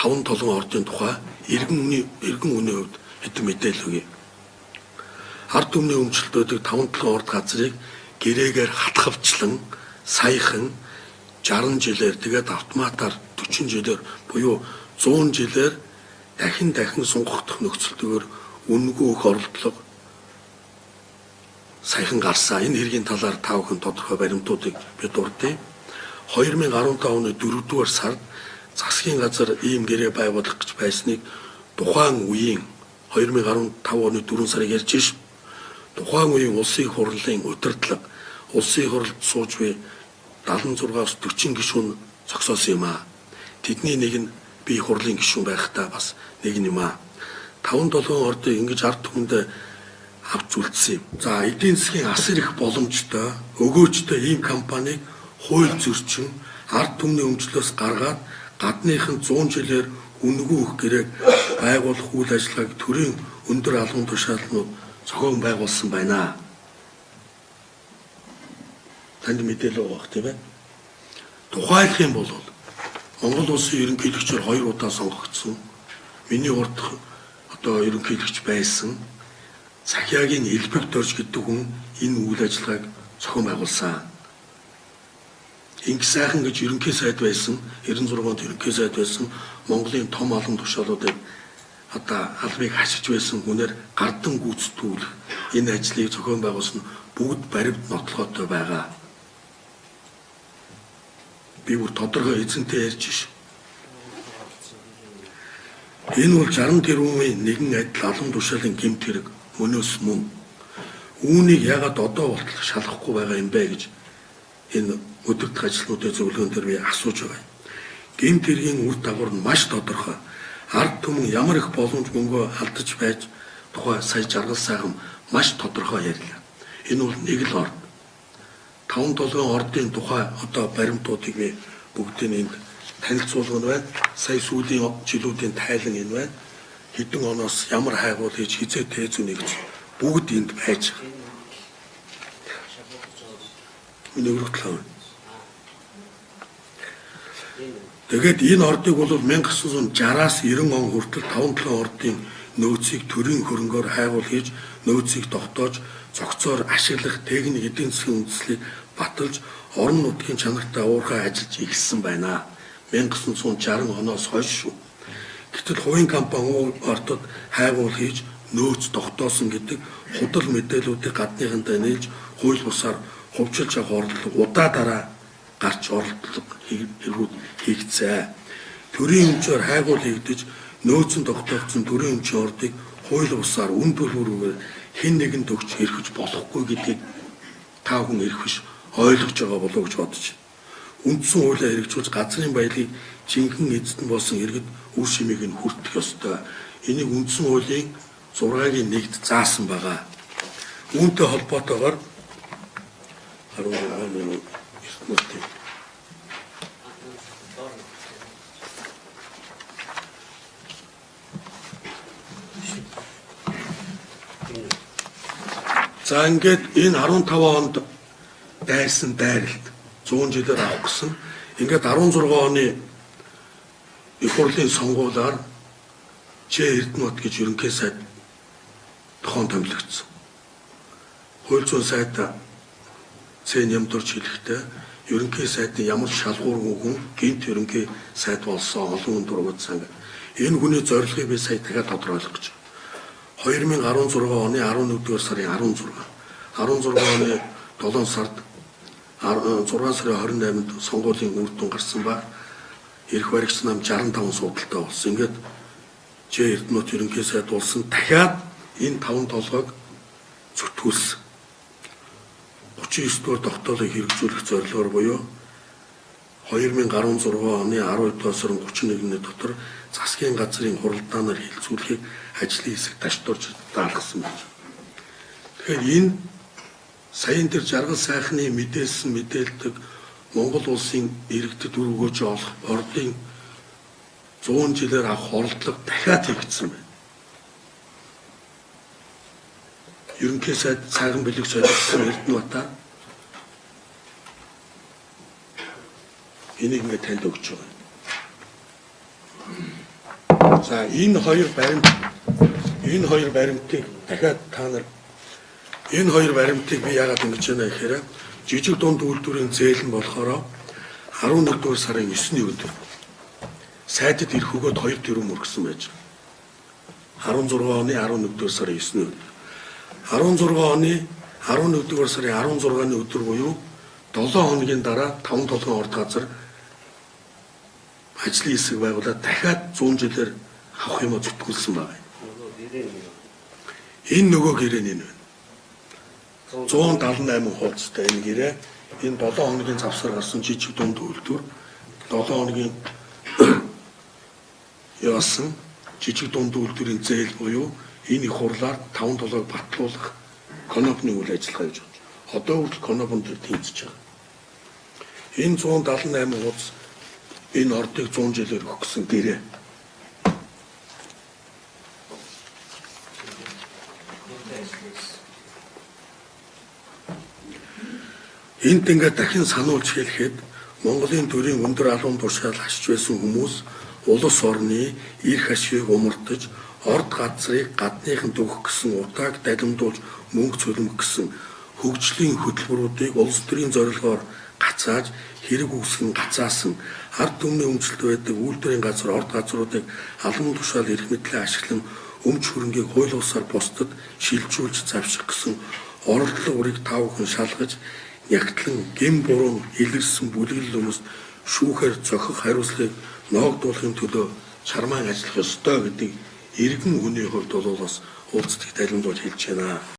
таван толгойн ордын тухай иргэн үнийн хувьд хэдэн мэдээлэл өгье. Ард түмний өмчлөлтүүдийг таван толгойн орд газрыг гэрээгээр хатгавчлан саяхан 60 жилээр тэгээд автоматар 40 жилээр буюу 100 жилээр дахин сунгагдах нөхцөлтөөр үнэгүй их оролдлого саяхан гарсан. Энэ хэргийн талаар та бүхэн тодорхой баримтуудыг бид дурдъя. 2015 оны 4-р сард засгийн газар ийм гэрээ байгуулах гэж байсныг тухайн үеийн 2015 оны 4 сарыг ярьж ш. Тухайн үеийн улсын хурлын удирдлага, улсын хурлд сууж буй 76-аас 40 гишүүн зогсоосон юм аа. Тэдний нэг нь би хурлын гишүүн байхдаа бас нэг юм аа. 5-7 ордыг ингэж ард түмэнд авч үлдсэн юм. За эдийн засгийн асар их боломжтой, өгөөжтэй ийм компанийг хууль зөрчин ард түмний өмчлөөс гаргаад гадныхын 100 жилээр үнэгүй их гэрээг байгуулах үйл ажиллагааг төрийн өндөр албан тушаалнууд зохион байгуулсан байна. Танд мэдээлэл өгөх тийм ээ. Тухайлах юм бол Монгол улсын ерөнхийлөгчөөр 2 удаа сонгогдсон. Миний урд одоо ерөнхийлөгч байсан Цахиагийн Элбэг Дорж гэдэг хүн энэ үйл ажиллагааг зохион байгуулсан. Инх сайхан гэж ерөнхий сайд байсан, 96-нд ерөнхий сайд байсан Монголын том албан тушаалуудыг одоо албыг хашиж байсан хүнээр гардан гүйцэтгүүлэх энэ ажлыг зохион байгуулсан бүгд баримт нотлохотой байгаа. Би бүр тодорхой эзэнтэй ярьж ш. Энэ бол 60 тэрбумын нэгэн адил албан тушаалын гэмт хэрэг мөнөөс мөн. Үүнийг яагаад одоо болтол шалгахгүй байгаа юм бэ гэж энэ өдөртөх ажлуудын зөвлөгөөн дээр би асууж байгаа. Гэмт хэргийн үр дагавар нь маш тодорхой. Ард түмэн ямар их боломж мөнгөө алдаж байж тухай сая жаргал сайхан маш тодорхой ярьлаа. Энэ бол нэг л орд. 5-7 ордын тухай одоо баримтуудыг би бүгдийг энд танилцуулгана байна. Сая сүүлийн жилүүдийн тайлан энэ байна. Хэдэн оноос ямар хайгуул хийж хизээ тээзүү нэгж бүгд энд байж байгаа. Энэ өргөдлөө. Тэгээд энэ ордыг бол 1960-аас 90 он хүртэл 5-7 ордын нөөцийг төрийн хөрөнгөөр хайгуул хийж нөөцийг тогтоож зохицоор ашиглах техник эдийн засгийн үндслийг баталж орон нутгийн чанартай уурхай ажиллаж ихсэн байна. 1960 оноос хойш шүү. Гэтэл хувийн компани ордод хайгуул хийж нөөц тогтоосон гэдэг худал мэдээллүүдийг гадныхандаа нээлж хууль бусаар хувьчилж авах оролдлого удаа дараа гарч оролдлого хэрэгүүд хийгдсэн. Төрийн өмчөөр хайгуул хийгдэж нөөцөн тогтоогдсон төрийн өмчийн ордыг хууль бусаар үн төлбөрөөр хэн нэгэнд өгч эрхэж болохгүй гэдгийг та хүн эрх биш ойлгож байгаа болов уу гэж бодож байна. Үндсэн хуулиар хэрэгжүүлж газрын баялаг жинхэнэ эзэд нь болсон иргэд үр шимийг нь хүртэх ёстой. Энийг үндсэн хуулийн 6-гийн 1-д заасан байгаа. Үүнтэй холбоотойгоор 16 минут эртнэлтэй. За ингээд энэ 15 онд дайрсан дайралт 100 жилээр авах гэсэн. Ингээд 16 оны их хурлын сонгуулиар Ч Эрдэнэбат гэж ерөнхий сайд тохон томилогдсон. Хууль зүйн сайд Цэн Ямдурч хэлэхдээ ерөнхий сайдын ямар шалгуургүй хүн гинт ерөнхий сайд болсон олон хүн дургуутсан. Энэ хүний зорилгыг би сая дахиад тодорхойлох гэж. 2016 оны 11-р сарын 16 оны 7 сард 6 сарын 28-нд сонгуулийн үр дүн гарсан ба эрх баригч нам 65 судалтай болсон. Ингээд Ч Эрдэнэбат ерөнхий сайд болсон. Дахиад энэ 5 толгойг зүтгүүлсэн. 39 дугаар тогтоолыг хэрэгжүүлэх зорилгоор буюу 2016 оны 12 сарын 31-ний дотор засгийн газрын хуралдаанаар хилцүүлэхийг ажлын хэсэг таштурж даалгасан байна. Тэгэхээр энэ саяын тэр жаргал сайхны мэдээлдэг Монгол улсын иргэдэд үр өгөөж олох ордын 100 жилээр авах оролдлого дахиад хийгдсэн байна. Ерөнхий сайд цааган бэлэг солилцсон Эрдэнэбатаа энийг ингээд танд өгч байгаа. За энэ хоёр баримтыг дахиад та нар энэ хоёр баримтыг би яагаад ингэж байна гэхээр жижиг дунд үйлдвэрийн зээл нь болохоор 11-р сарын 9-ний өдөр сайдад ирэх өгөөд 2 тэрбум өргөсөн байж байгаа. 16 оны 11-р сарын 9-ний өдөр. 16 оны 11-р сарын 16-ны өдөр буюу 7 хоногийн дараа 5 толгойн орд газар ажлын хэсэг байгуулаад дахиад 100 жилээр авах юм зүтгүүлсэн байна. Энэ нөгөө гэрээ нь байна. 178 хуудастай энэ гэрээ энэ 7 хоногийн завсар гарсан жижиг дунд үйлдвэр 7 хоногийн явсан жижиг дунд үйлдвэрийн зээл буюу энэ их хурлаар 5 толгойг батлуулах конопны үйл ажиллагаа хийж байна. Одоо хүртэл конопон төр тэмцэж байгаа. Энэ 178 хуудас энэ ордыг 100 жилээр өгсөн гэрээ. Энд ингээд дахин сануулж хэлэхэд Монголын төрийн өндөр алуун тушаал хашиж байсан хүмүүс улс орны эрх ашиг умартаж орд газрыг гадныхан төгөх гэсэн утааг далимдуулж мөнгө цөлмөх гэсэн хөгжлийн хөтөлбөрүүдийг улс төрийн зорилгоор гацааж хэрэг үүсгэн гацаасан ард түмний өмчлөлт байдаг үйлдвэрийн газар орд газруудыг алуун тушаал эрх мэдлээ ашиглан өмч хөрөнгийг хууль бусаар бусдад шилжүүлж завших гэсэн оролдлого үрийг таавхан шалгаж ягтлан гэм буруу илэрсэн бүлэглэл хүмүүст шүүхээр зохих хариуцлагыг ноогдуулахын төлөө чармаан ажиллах ёстой гэдэг иргэн хүний хувьд бол бас уулздаг далимдуулж хэлж байна.